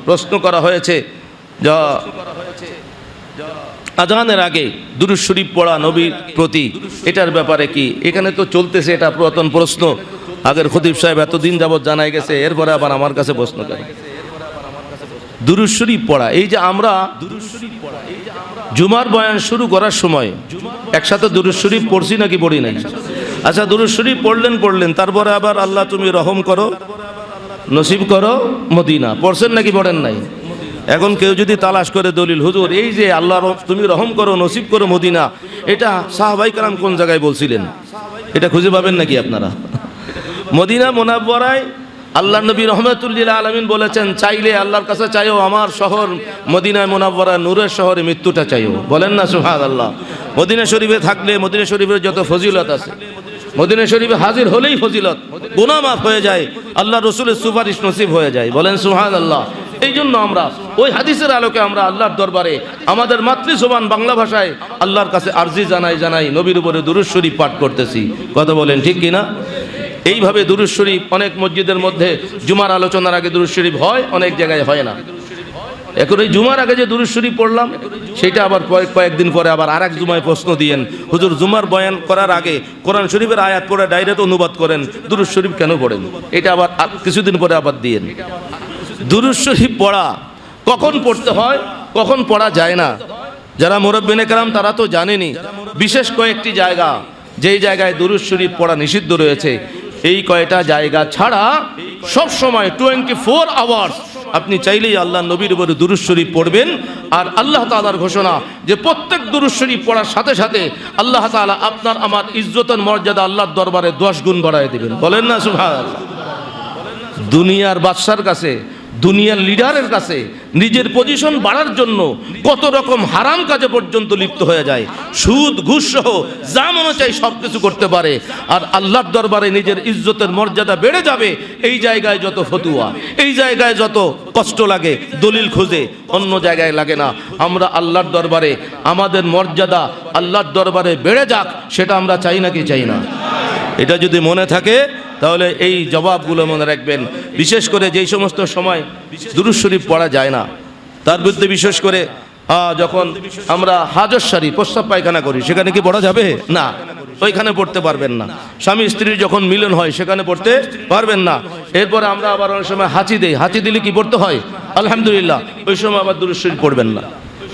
প্রশ্ন করা হয়েছে যা আজানের আগে দুরূদ শরীফ পড়া নবীর প্রতি, এটার ব্যাপারে কি? এখানে তো চলতেছে এটা পুরাতন প্রশ্ন, আগের খতিব সাহেব এতদিন যাবৎ জানাই গেছে, এরপরে আবার আমার কাছে প্রশ্ন করে দুরূদ শরীফ পড়া। এই যে আমরা জুমার বয়ান শুরু করার সময় একসাথে দুরূদ শরীফ পড়ছি নাকি পড়ি নাই? আচ্ছা, দুরূদ শরীফ পড়লেন, তারপরে আবার আল্লাহ তুমি রহম করো, নসিব করো মদিনা, পড়ছেন নাকি পড়েন নাই? এখন কেউ যদি তালাশ করে দলিল, হুজুর এই যে আল্লাহ তুমি রহম করো, নসিব করো মদিনা, এটা সাহাবায়ে কেরাম কোন জায়গায় বলছিলেন, এটা খুঁজে পাবেন নাকি আপনারা? মদিনা মুনাওয়ারায় আল্লাহ নবী রহমাতুল্লিল আলামিন বলেছেন, চাইলে আল্লাহর কাছে চাইও আমার শহর মদিনায় মুনাওয়ারা নূরের শহরে মৃত্যুটা চাইও। বলেন না সুবহানাল্লাহ। মদিনা শরীফে থাকলে মদিনা শরীফের যত ফজিলত আছে, মদিনা শরীফে হাজির হলেই ফজিলত, গুনাহ মাফ হয়ে যায়, আল্লাহ রসুলের সুপারিশ নসিব হয়ে যায়। বলেন সুবহানাল্লাহ। এই জন্য আমরা ওই হাদিসের আলোকে আমরা আল্লাহর দরবারে আমাদের মাতৃজবান বাংলা ভাষায় আল্লাহর কাছে আরজি জানাই নবীর উপরে দুরূদ শরীফ পাঠ করতেছি। কথা বলেন ঠিক কিনা? এইভাবে দুরূদ শরীফ অনেক মসজিদের মধ্যে জুমার আলোচনার আগে দুরূদ শরীফ হয়, অনেক জায়গায় হয় না। এখন এই জুমার আগে যে দুরূদ শরীফ পড়লাম, সেটা আবার কয়েকদিন পরে আবার আরেক জুমায় প্রশ্ন দিয়েন, হুজুর জুমার বয়ান করার আগে কোরআন শরীফের আয়াত পড়ে ডাইরেক্ট অনুবাদ করেন, দুরূদ শরীফ কেন পড়েন? এটা আবার কিছুদিন পরে আবার দিয়েন। দুরূদ শরীফ পড়া কখন পড়তে হয়, কখন পড়া যায় না, যারা মুরব্বিনে কেরাম তারা তো জানেনই। বিশেষ কয়েকটি জায়গা, যেই জায়গায় দুরূদ শরীফ পড়া নিষিদ্ধ রয়েছে, এই কয়টা জায়গা ছাড়া সব সময় 24 আওয়ার্স আপনি চাইলেই আল্লাহ নবীর উপরে দুরূদ শরীফ পড়বেন। আর আল্লাহ তাআলার ঘোষণা যে প্রত্যেক দুরূদ শরীফ পড়ার সাথে সাথে আল্লাহ তাআলা আপনার আমার ইজ্জতের মর্যাদা আল্লাহর দরবারে 10 গুণ বাড়ায় দিবেন। বলেন না সুবহানাল্লাহ। দুনিয়ার বাদশার কাছে, দুনিয়ার লিডারের কাছে নিজের পজিশন বাড়ার জন্য কত রকম হারাম কাজে পর্যন্ত লিপ্ত হয়ে যায়, সুদ ঘুষ সহ যা মনে চাই সব কিছু করতে পারে। আর আল্লাহর দরবারে নিজের ইজ্জতের মর্যাদা বেড়ে যাবে, এই জায়গায় যত ফতুয়া, এই জায়গায় যত কষ্ট লাগে, দলিল খুঁজে, অন্য জায়গায় লাগে না। আমরা আল্লাহর দরবারে আমাদের মর্যাদা আল্লাহর দরবারে বেড়ে যাক, সেটা আমরা চাই নাকি চাই না? এটা যদি মনে থাকে তাহলে এই জবাবগুলো মনে রাখবেন। বিশেষ করে যেই সমস্ত সময় দুরূদ শরীফ পড়া যায় না, তার বিরুদ্ধে বিশেষ করে যখন আমরা হাজত সারি প্রস্রাব পায়খানা করি, সেখানে কি পড়া যাবে না? ওইখানে পড়তে পারবেন না। স্বামী স্ত্রীর যখন মিলন হয় সেখানে পড়তে পারবেন না। এরপরে আমরা আবার অনেক সময় হাঁচি দেই, হাঁচি দিলে কি পড়তে হয়? আলহামদুলিল্লাহ। ওই সময় আবার দুরূদ শরীফ পড়বেন না।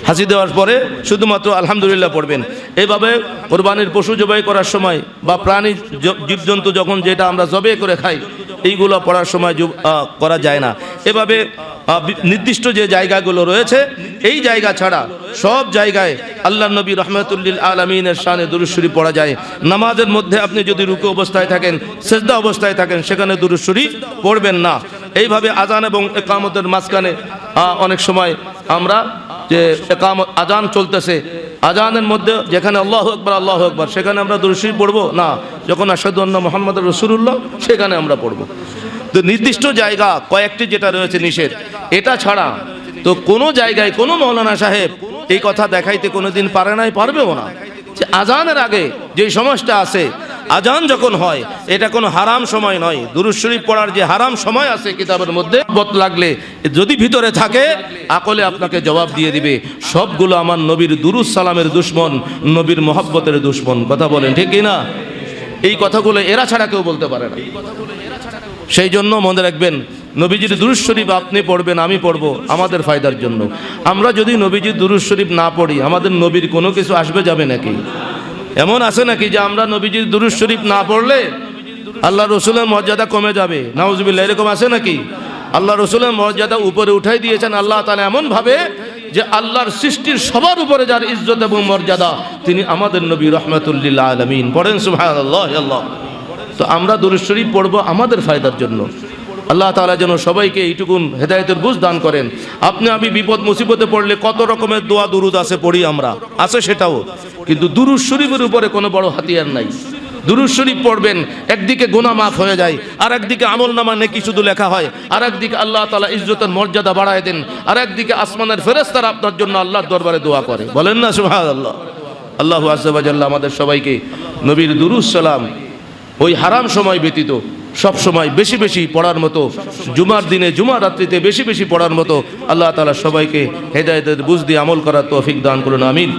হাঁচি দেওয়ার পরে শুধুমাত্র আলহামদুলিল্লাহ পড়বেন। এভাবে কোরবানির পশু জবাই করার সময় বা প্রাণী জীবজন্তু যখন যেটা আমরা জবাই করে খাই, এইগুলো পড়ার সময় করা যায় না। এভাবে নির্দিষ্ট যে জায়গাগুলো রয়েছে, এই জায়গা ছাড়া সব জায়গায় আল্লাহ নবী রহমাতুল্লিল আলামিনের শানে দুরূদ শরীফ পড়া যায়। নামাজের মধ্যে আপনি যদি রুকু অবস্থায় থাকেন, সেজদা অবস্থায় থাকেন, সেখানে দুরূদ শরীফ পড়বেন না। এইভাবে আজান এবং ইকামতের মাঝখানে অনেক সময় আমরা যে আজান চলতেছে, আজানের মধ্যে যেখানে আল্লাহু আকবার আল্লাহু আকবার, সেখানে আমরা দুরূদ শরীফ পড়বো না। যখন আশহাদু আন্না মুহাম্মাদুর রাসূলুল্লাহ, সেখানে আমরা পড়বো। তো নির্দিষ্ট জায়গা কয়েকটি যেটা রয়েছে নিষেধ, এটা ছাড়া তো কোনো জায়গায় কোনো মৌলানা সাহেব এই কথা দেখাইতে কোনোদিন পারে নাই, পারবেও না। যে আজানের আগে যে সময়টা আছে, আজান যখন হয়, এটা কোনো হারাম সময় নয়। দুরূদ শরীফ পড়ার যে হারাম সময় আছে কিতাবের মধ্যে, বত লাগলে যদি ভিতরে থাকে, আকলে আপনাকে জবাব দিয়ে দিবে, সবগুলো আমার নবীর দুরূদ সালামের দুশ্মন, নবীর মহব্বতের দুশ্মন। কথা বলেন ঠিক কিনা? এই কথাগুলো এরা ছাড়া কেউ বলতে পারে না। সেই জন্য মনে রাখবেন, নবীজির দুরূদ শরীফ আপনি পড়বেন, আমি পড়বো, আমাদের ফায়দার জন্য। আমরা যদি নবীজির দুরূদ শরীফ না পড়ি, আমাদের নবীর কোনো কিছু আসবে যাবে নাকি? এমন আছে নাকি যে আমরা নবীজির দুরূদ শরীফ না পড়লে আল্লাহ রসুলের মর্যাদা কমে যাবে? নাউজুবিল্লাহ, এরকম আছে নাকি? আল্লাহ রসুলের মর্যাদা উপরে উঠাই দিয়েছেন আল্লাহ তাআলা এমনভাবে যে আল্লাহর সৃষ্টির সবার উপরে যার ইজ্জত এবং মর্যাদা, তিনি আমাদের নবী রহমাতুল্লিল আলামিন। পড়েন সুবহানাল্লাহ। আল্লাহ, তো আমরা দুরূদ শরীফ পড়বো আমাদের ফায়দার জন্য। আল্লাহ তাআলা যেন সবাইকে এইটুকুন হেদায়েতের বুঝ দান করেন। আপনি আমি বিপদ মুসিবতে পড়লে কত রকমের দোয়া দুরুদ আছে, পড়ি আমরা, আছে সেটাও, কিন্তু দুরূদ শরীফের উপরে কোনো বড় হাতিয়ার নাই। দুরূদ শরীফ পড়বেন, একদিকে গুনাহ মাফ হয়ে যায়, আর একদিকে আমলনামা নেকি শুধু লেখা হয়, আর একদিকে আল্লাহ তাআলা ইজ্জতের মর্যাদা বাড়ায় দেন, আর একদিকে আসমানের ফেরেশতারা আপনার জন্য আল্লাহর দরবারে দোয়া করে। বলেন না সুবহানাল্লাহ। আল্লাহু আযজা ওয়া জাল্লা আমাদের সবাইকে নবীর দুরূদ সালাম ওই হারাম সময় ব্যতীত সব সময় বেশি বেশি পড়ার মতো, জুমার দিনে জুমা রাত্রিতে বেশি বেশি পড়ার মতো আল্লাহ তাআলা সবাইকে হেদায়েতের বুঝ দিয়ে আমল করার তৌফিক দান করুন, আমিন।